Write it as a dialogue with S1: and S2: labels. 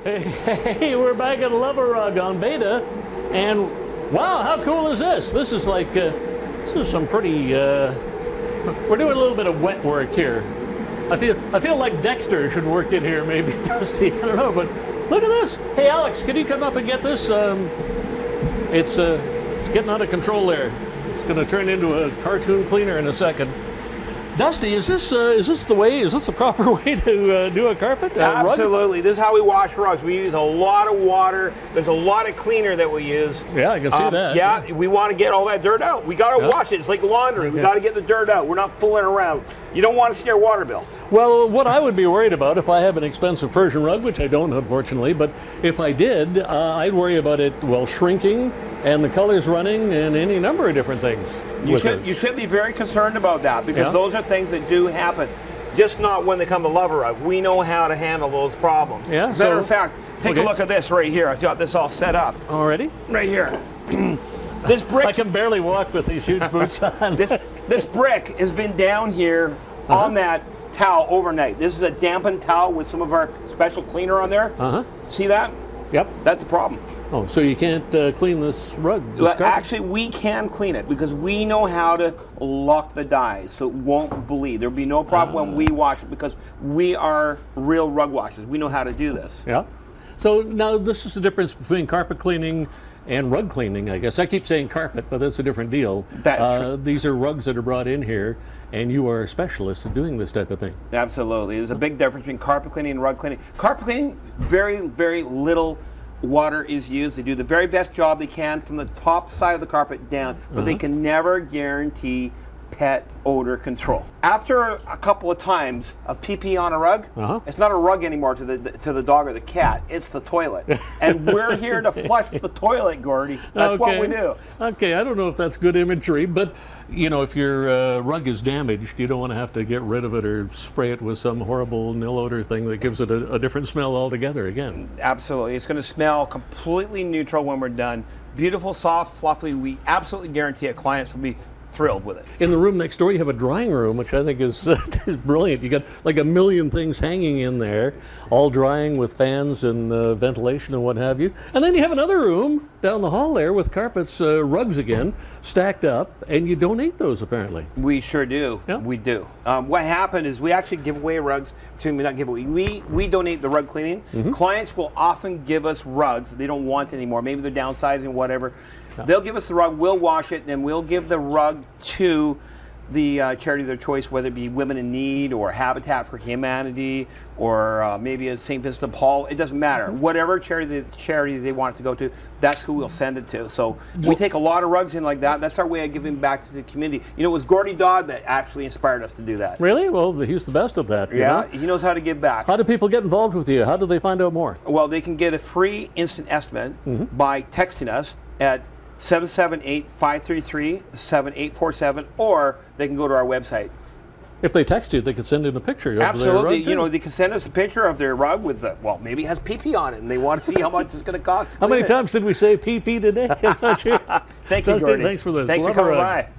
S1: Hey, we're back at Luv-A-Rug on beta, and wow, how cool is this? This is like, this is some pretty, we're doing a little bit of wet work here. I feel like Dexter should work in here, maybe, Dusty, I don't know, but look at this. Hey, Alex, can you come up and get this? It's getting out of control there. It's going to turn into a cartoon cleaner in a second. Dusty, is this the way? Is this the proper way to do a carpet?
S2: Absolutely. Rug? This is how we wash rugs. We use a lot of water. There's a lot of cleaner that we use.
S1: Yeah, I can see that.
S2: Yeah, we want to get all that dirt out. We got to wash it. It's like laundry. We got to get the dirt out. We're not fooling around. You don't want to see our water bill.
S1: Well, what I would be worried about if I have an expensive Persian rug, which I don't, unfortunately, but if I did, I'd worry about it, well, shrinking and the colors running and any number of different things.
S2: You should be very concerned about that, because those are things that do happen. Just not when they come to Luv-A-Rug. We know how to handle those problems.
S1: Yeah,
S2: As a matter of fact, take a look at this right here. I've got this all set up.
S1: Already?
S2: Right here. This brick.
S1: I can barely walk with these huge boots on.
S2: This brick has been down here on that towel overnight. This is a dampened towel with some of our special cleaner on there. See that?
S1: Yep.
S2: That's the problem.
S1: Oh, so you can't clean this rug?
S2: Actually, we can clean it because we know how to lock the dyes so it won't bleed. There'll be no problem when we wash it because we are real rug washers. We know how to do this.
S1: Yeah. So now this is the difference between carpet cleaning and rug cleaning, I guess. I keep saying carpet, but that's a different deal.
S2: That's true.
S1: These are rugs that are brought in here, and you are a specialist in doing this type of thing.
S2: Absolutely. There's a big difference between carpet cleaning and rug cleaning. Carpet cleaning, very, very little water is used. They do the very best job they can from the top side of the carpet down, but they can never guarantee pet odor control. After a couple of times of pee-pee on a rug, it's not a rug anymore to the dog or the cat, it's the toilet. And we're here to flush the toilet, Gordy. That's what we do.
S1: Okay, I don't know if that's good imagery, but you know, if your rug is damaged, you don't want to have to get rid of it or spray it with some horrible nil odor thing that gives it a different smell altogether again.
S2: Absolutely. It's going to smell completely neutral when we're done. Beautiful, soft, fluffy. We absolutely guarantee it. Clients will be thrilled with it.
S1: In the room next door, you have a drying room, which I think is brilliant. You got like a million things hanging in there, all drying with fans and ventilation and what have you. And then you have another room down the hall there with carpets, rugs again, stacked up, and you donate those apparently.
S2: We sure do.
S1: Yeah.
S2: We do. What happened is we actually give away rugs. Not give away. We donate the rug cleaning. Clients will often give us rugs that they don't want anymore. Maybe they're downsizing, whatever. They'll give us the rug, we'll wash it, and then we'll give the rug to the charity of their choice, whether it be Women in Need or Habitat for Humanity or maybe a St. Vincent de Paul. It doesn't matter. Whatever charity they want it to go to, that's who we'll send it to. So we take a lot of rugs in like that. That's our way of giving back to the community. You know, it was Gordy Dodd that actually inspired us to do that.
S1: Really? Well, he's the best of that.
S2: Yeah,
S1: you know?
S2: He knows how to give back.
S1: How do people get involved with you? How do they find out more?
S2: Well, they can get a free instant estimate by texting us at 778-533-7847, or they can go to our website.
S1: If they text you, they can send in a picture of
S2: Absolutely.
S1: their rug,
S2: you know, they can send us a picture of their rug with, well, maybe it has pee-pee on it, and they want to see how much it's going to cost to
S1: How
S2: clean
S1: many times did we say pee-pee today? I'm not sure.
S2: Thank you,
S1: Dusty,
S2: Gordy.
S1: thanks for this.
S2: Thanks for coming by.